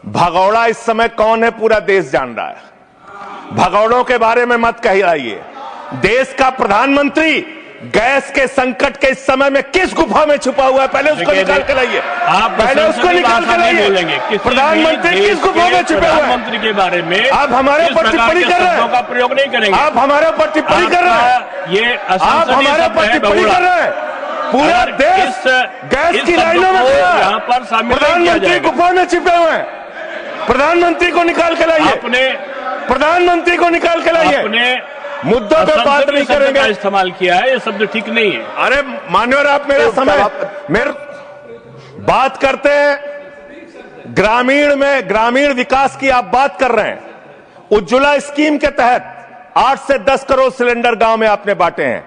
भगौड़ा इस समय कौन है पूरा देश जान रहा है। भगौड़ों के बारे में मत कहिए। देश का प्रधानमंत्री गैस के संकट के इस समय में किस गुफा में छुपा हुआ है, पहले उसको निकाल के लाइए। पहले उसको निकाल के लाइए। प्रधानमंत्री किस गुफा में छुपे हुए हैं? प्रधानमंत्री के बारे में आप हमारे ऊपर टिप्पणी कर रहे हैं, का प्रयोग नहीं करेंगे। आप हमारे ऊपर टिप्पणी कर रहे हैं, ये आप हमारे ऊपर टिप्पणी कर रहे हैं। पूरा देश गैस की लाइनों में खड़ा है, यहाँ पर शामिल प्रधानमंत्री गुफा में छिपे हुए हैं। प्रधानमंत्री को निकाल के लाइए, प्रधानमंत्री को निकाल के लाइए। मुद्दों पे बात नहीं करेंगे। इस्तेमाल किया है, ये शब्द ठीक नहीं है। अरे मान्यवर, आप मेरा समय मेरे बात करते हैं। ग्रामीण विकास की आप बात कर रहे हैं। उज्ज्वला स्कीम के तहत 8 से 10 करोड़ सिलेंडर गांव में आपने बांटे हैं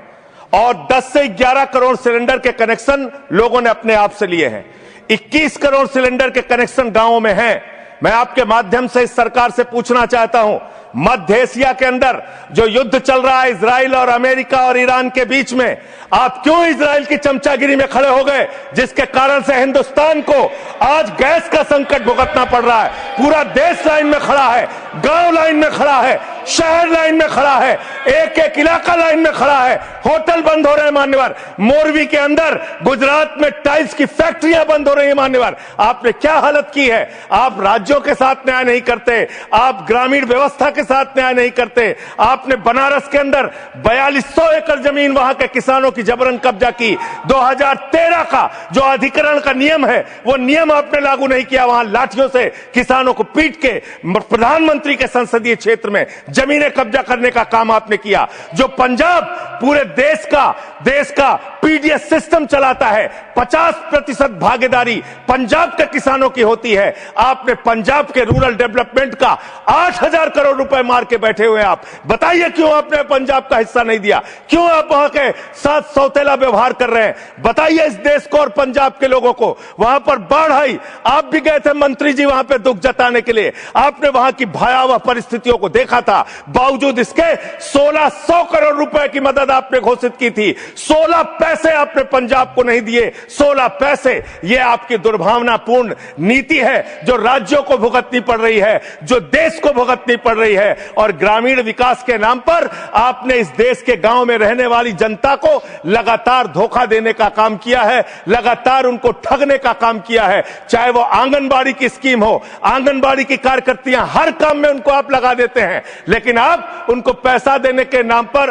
और 10 से 11 करोड़ सिलेंडर के कनेक्शन लोगों ने अपने आप से लिए हैं। 21 करोड़ सिलेंडर के कनेक्शन गांवों में हैं। मैं आपके माध्यम से इस सरकार से पूछना चाहता हूं, मध्य एशिया के अंदर जो युद्ध चल रहा है इजराइल और अमेरिका और ईरान के बीच में, आप क्यों इजराइल की चमचागिरी में खड़े हो गए, जिसके कारण से हिंदुस्तान को आज गैस का संकट भुगतना पड़ रहा है। पूरा देश लाइन में खड़ा है, गांव लाइन में खड़ा है, शहर लाइन में खड़ा है, एक एक इलाका लाइन में खड़ा है। होटल बंद हो रहे हैं मान्यवर। मोरवी के अंदर गुजरात में टाइल्स की फैक्ट्रियां बंद हो रही है मान्यवर। आपने क्या हालत की है। आप राज्यों के साथ न्याय नहीं करते, आप ग्रामीण व्यवस्था के साथ न्याय नहीं करते। आपने बनारस के अंदर 4200 एकड़ जमीन वहां के किसानों की जबरन कब्जा की। 2013 का जो अधिकरण का नियम है, वो नियम आपने लागू नहीं किया। वहां लाठियों से किसानों को पीट के प्रधानमंत्री के संसदीय क्षेत्र में जमीनें कब्जा करने का काम आपने किया। जो पंजाब पूरे देश का पीडीएस सिस्टम चलाता है, 50% भागीदारी पंजाब के किसानों की होती है। आपने पंजाब के रूरल डेवलपमेंट का 8000 करोड़ रुपए मार के बैठे हुए। आप बताइए क्यों आपने पंजाब का हिस्सा नहीं दिया, क्यों आप वहां के साथ सौतेला व्यवहार कर रहे हैं। बताइए इस देश को और पंजाब के लोगों को। वहां पर बाढ़ आई, आप भी गए थे मंत्री जी वहां पे दुख जताने के लिए। आपने वहां की भयावह परिस्थितियों को देखा था। बावजूद इसके 1600 करोड़ रुपए की मदद आपने घोषित की थी। 16 पैसे आपने पंजाब को नहीं दिए। 16 पैसे। यह आपकी दुर्भावनापूर्ण नीति है जो राज्यों को भुगतनी पड़ रही है, जो देश को भुगतनी पड़ रही है। और ग्रामीण विकास के नाम पर आपने इस देश के गांव में रहने वाली जनता को लगातार धोखा देने का काम किया है, लगातार उनको ठगने का काम किया है। चाहे वो आंगनबाड़ी की स्कीम हो, आंगनबाड़ी की कार्यकर्तियां, हर काम में उनको आप लगा देते हैं, लेकिन आप उनको पैसा देने के नाम पर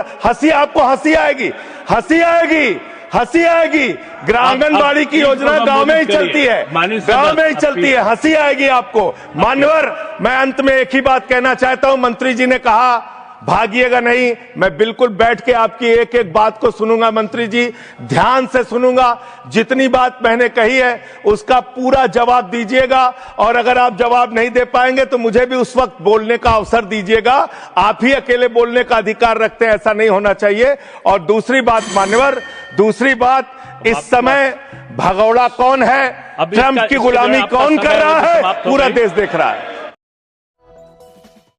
आपको हंसी आएगी, हंसी आएगी, हंसी आएगी। आंगनबाड़ी की योजना गांव में ही चलती है, गांव में ही चलती है, हंसी आएगी आपको। मान्यवर, मैं अंत में एक ही बात कहना चाहता हूं। मंत्री जी ने कहा भागिएगा नहीं, मैं बिल्कुल बैठ के आपकी एक एक बात को सुनूंगा। मंत्री जी, ध्यान से सुनूंगा। जितनी बात मैंने कही है उसका पूरा जवाब दीजिएगा, और अगर आप जवाब नहीं दे पाएंगे तो मुझे भी उस वक्त बोलने का अवसर दीजिएगा। आप ही अकेले बोलने का अधिकार रखते हैं, ऐसा नहीं होना चाहिए। और दूसरी बात मान्यवर, दूसरी बात, इस समय भगौड़ा कौन है, ट्रंप की गुलामी कौन कर रहा है, पूरा देश देख रहा है।